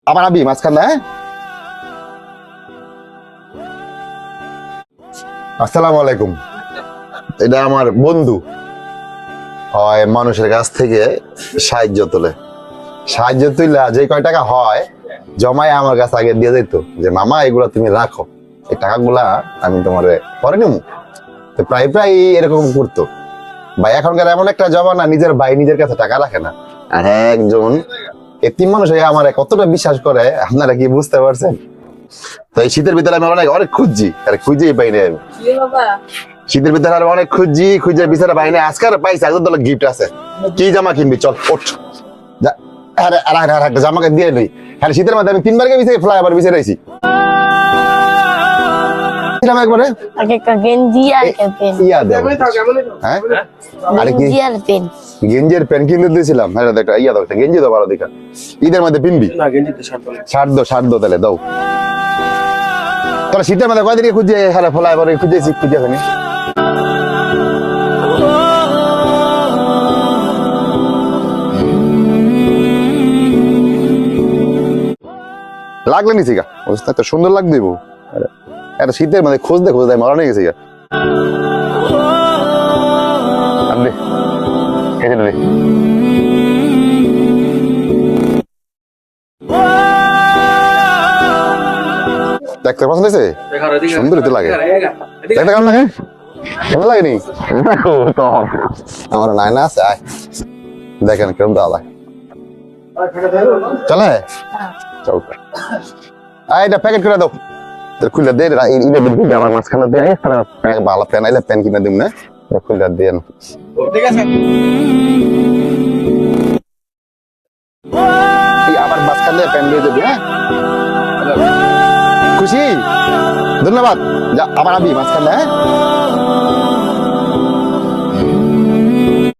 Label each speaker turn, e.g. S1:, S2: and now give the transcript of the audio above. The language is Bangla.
S1: আমার আবি মাঝখানে। আসসালামু আলাইকুম। এটা আমার বন্ধু হয়, মানুষের কাছ থেকে সাহায্য তোলে। সাহায্য তুইলা যে কয় টাকা হয় জমায় আমার কাছে আগে দিয়ে যেত, যে মামা এগুলা তুমি রাখো, এই টাকাগুলা আমি তোমার পরে নিব। তো প্রায় প্রায় এরকম করতো ভাই। এখনকার এমন একটা জমানা, নিজের ভাই নিজের কাছে টাকা রাখে না। আর একজন এতিম মানুষ হয়ে আমার কতটা বিশ্বাস করে আপনারা কি বুঝতে পারছেন? তো এই শীতের ভিতরে আমি অনেক অনেক খুঁজছি, আরে খুঁজেই পাই না। শীতের ভিতরে আর অনেক খুঁজে বিচারে পাই না। আজকে আর পাইছি, একজন তোর গিফট আছে। কি জামা কিনবি? চল ওঠ। আরে আরে আরে একটা জামাকে দিয়ে নই। হ্যাঁ, শীতের মধ্যে আমি 3 বার বিছে ফ্লাইওভার বিছে রয়েছি। একবারে
S2: গেঞ্জি আর পেন।
S1: ইয়া দেব। হ্যাঁ আরে কি
S2: গেঞ্জি আর পেন।
S1: গেঞ্জির প্যান্ট কিনতে দিয়েছিলাম। হ্যাঁ একটা ইয়া দাও, একটা গেঞ্জি দাও ভালো দেখা। ঈদের মধ্যে পিনবি
S3: না গেঞ্জিতে
S1: শার্ট দাও তাহলে দাও। তাহলে শীতের মধ্যে কয়দিন খুঁজে হ্যাঁ ফ্লাইওভার খুঁজেছি খুঁজে ওখানে লাগলে নিছি গা অবস্থা তো সুন্দর লাগ দিব। একটা শীতের মধ্যে খুঁজতে খুঁজতে মারা নিয়ে গেছি গা। আনলে খেতে নে। দেখতে পছন্দ হয়েছে? সুন্দর তো লাগে। দেখতে কেমন লাগে? কেমন লাগেনি? আমার নায়না আছে, আয় দেখেন কেমন দাদা চলে। চল এটা প্যাকেট করে দাও, খুলে দে। আমার মাঝখানে দিয়ে ভালো প্যান আইলে প্যান কিনে দিব না, খুলে দিয়ে
S3: ঠিক আছে।
S1: আবার মাঝখানে প্যান দিয়ে দেবি। হ্যাঁ খুশি, ধন্যবাদ। যা আমার আবি মাঝখানে। হ্যাঁ